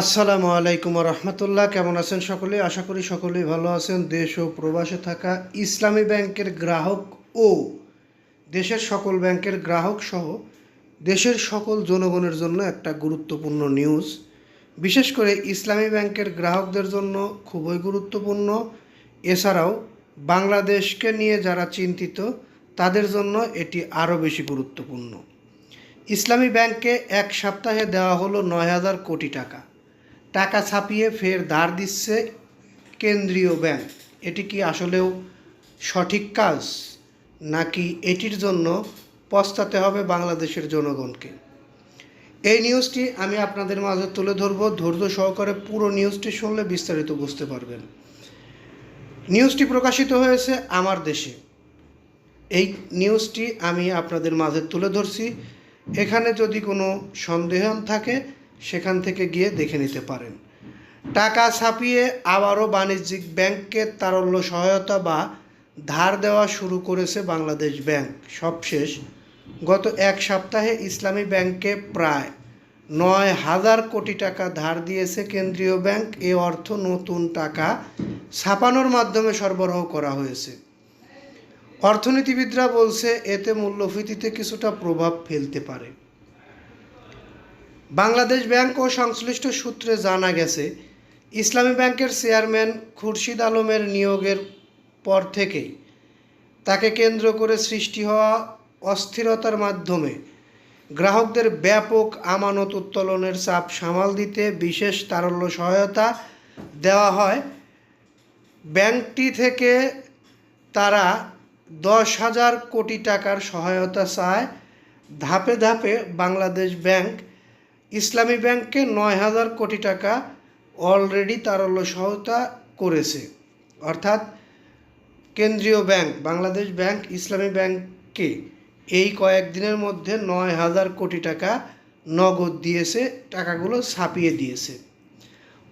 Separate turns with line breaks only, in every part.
আসসালামু আলাইকুম রহমতুল্লাহ। কেমন আছেন সকলে? আশা করি সকলেই ভালো আছেন। দেশ ও প্রবাসে থাকা ইসলামী ব্যাংকের গ্রাহক ও দেশের সকল ব্যাংকের গ্রাহক সহ দেশের সকল জনগণের জন্য একটা গুরুত্বপূর্ণ নিউজ। বিশেষ করে ইসলামী ব্যাংকের গ্রাহকদের জন্য খুবই গুরুত্বপূর্ণ। এছাড়াও বাংলাদেশকে নিয়ে যারা চিন্তিত তাদের জন্য এটি আরও বেশি গুরুত্বপূর্ণ। ইসলামী ব্যাংকে এক সপ্তাহে দেওয়া হলো ৯,০০০ কোটি টাকা। টাকা ছাপিয়ে ফের ধার দিচ্ছে কেন্দ্রীয় ব্যাংক। এটি কি আসলেও সঠিক কাজ, নাকি এটির জন্য পস্তাতে হবে বাংলাদেশের জনগণকে? এই নিউজটি আমি আপনাদের মাঝে তুলে ধরব। ধৈর্য সহকারে পুরো নিউজটি শুনলে বিস্তারিত বুঝতে পারবেন। নিউজটি প্রকাশিত হয়েছে আমার দেশে। এই নিউজটি আমি আপনাদের মাঝে তুলে ধরছি। এখানে যদি কোনো সন্দেহ থাকে সেখান থেকে গিয়ে দেখে নিতে পারেন। টাকা ছাপিয়ে আবারও বাণিজ্যিক ব্যাংককে তারল্য সহায়তা বা ধার দেওয়া শুরু করেছে বাংলাদেশ ব্যাংক। সবশেষ গত এক সপ্তাহে ইসলামী ব্যাংকে প্রায় ৯,০০০ কোটি টাকা ধার দিয়েছে কেন্দ্রীয় ব্যাংক। এ অর্থ নতুন টাকা ছাপানোর মাধ্যমে সরবরাহ করা হয়েছে। অর্থনীতিবিদরা বলছে এতে মূল্যস্ফীতিতে কিছুটা প্রভাব ফেলতে পারে। বাংলাদেশ ব্যাংক ও সংশ্লিষ্ট সূত্রে জানা গেছে, ইসলামী ব্যাংকের চেয়ারম্যান খুরশিদ আলমের নিয়োগের পর থেকেই তাকে কেন্দ্র করে সৃষ্টি হওয়া অস্থিরতার মাধ্যমে গ্রাহকদের ব্যাপক আমানত উত্তোলনের চাপ সামাল দিতে বিশেষ তারল্য সহায়তা দেওয়া হয়। ব্যাংকটি থেকে তারা 10,০০০ কোটি টাকার সহায়তা চায়। ধাপে ধাপে বাংলাদেশ ব্যাংক ইসলামী ব্যাংককে ৯,০০০ কোটি টাকা অলরেডি তারল্য সহায়তা করেছে। অর্থাৎ কেন্দ্রীয় ব্যাংক বাংলাদেশ ব্যাংক ইসলামী ব্যাংককে এই কয়েকদিনের মধ্যে ৯,০০০ কোটি টাকা নগদ দিয়েছে, টাকাগুলো ছাপিয়ে দিয়েছে।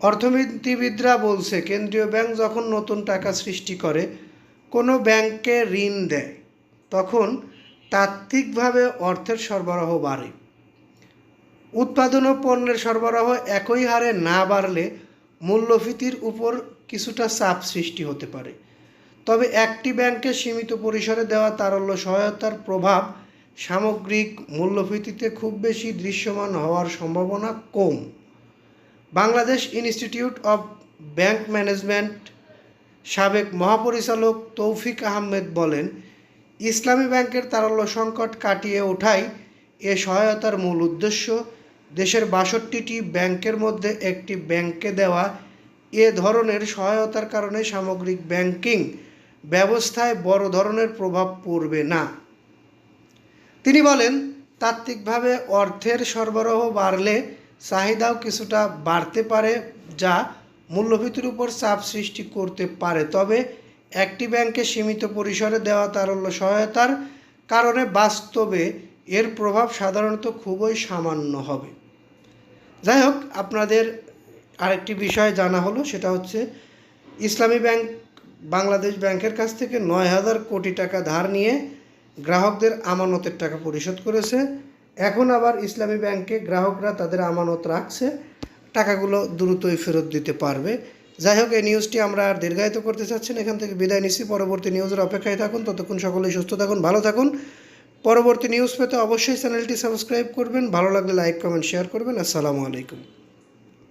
অর্থনীতিবিদরা বলছে, কেন্দ্রীয় ব্যাংক যখন নতুন টাকা সৃষ্টি করে, কোনো ব্যাংককে ঋণ দেয়, তখন তাত্ত্বিকভাবে অর্থের সরবরাহ বাড়ে। উৎপাদন ও পণ্যের সরবরাহ একই হারে না বাড়লে মূল্যস্ফীতির উপর কিছুটা চাপ সৃষ্টি হতে পারে। তবে একটি ব্যাংকে সীমিত পরিসরে দেওয়া তারল্য সহায়তার প্রভাব সামগ্রিক মূল্যস্ফীতিতে খুব বেশি দৃশ্যমান হওয়ার সম্ভাবনা কম। Bangladesh institute of bank management সাবেক মহাপরিচালক তৌফিক আহমেদ বলেন, ইসলামী ব্যাংকের তারল্য সংকট কাটিয়ে ওঠাই এ সহায়তার মূল উদ্দেশ্য। দেশের ৬২টি ব্যাংকের মধ্যে একটি ব্যাংকে দেওয়া এ ধরনের সহায়তার কারণে সামগ্রিক ব্যাংকিং ব্যবস্থায় বড় ধরনের প্রভাব পড়বে না। তিনি বলেন, তাত্ত্বিকভাবে অর্থের সরবরাহ বাড়লে চাহিদাও কিছুটা বাড়তে পারে, যা মূল্যস্ফীতির উপর চাপ সৃষ্টি করতে পারে। তবে একটি ব্যাংকে সীমিত পরিসরে দেওয়া তারল্য সহায়তার কারণে বাস্তবে এর প্রভাব সাধারণত খুবই সামান্য হবে। যাই হোক, আপনাদের আরেকটি বিষয় জানা হলো, সেটা হচ্ছে ইসলামী ব্যাংক বাংলাদেশ ব্যাংকের কাছ থেকে ৯,০০০ কোটি টাকা ধার নিয়ে গ্রাহকদের আমানতের টাকা পরিশোধ করেছে। এখন আবার ইসলামী ব্যাংকে গ্রাহকরা তাদের আমানত রাখছে, টাকাগুলো দ্রুতই ফেরত দিতে পারবে। যাই হোক, এই নিউজটি আমরা আর দীর্ঘায়িত করতে চাচ্ছেন, এখান থেকে বিদায় নিচ্ছি। পরবর্তী নিউজের অপেক্ষায় থাকুন। ততক্ষণ সকলেই সুস্থ থাকুন, ভালো থাকুন। পরবর্তী নিউজ পেতে অবশ্যই চ্যানেলটি সাবস্ক্রাইব করবেন। ভালো লাগলে লাইক, কমেন্ট, শেয়ার করবেন। আসসালামু আলাইকুম।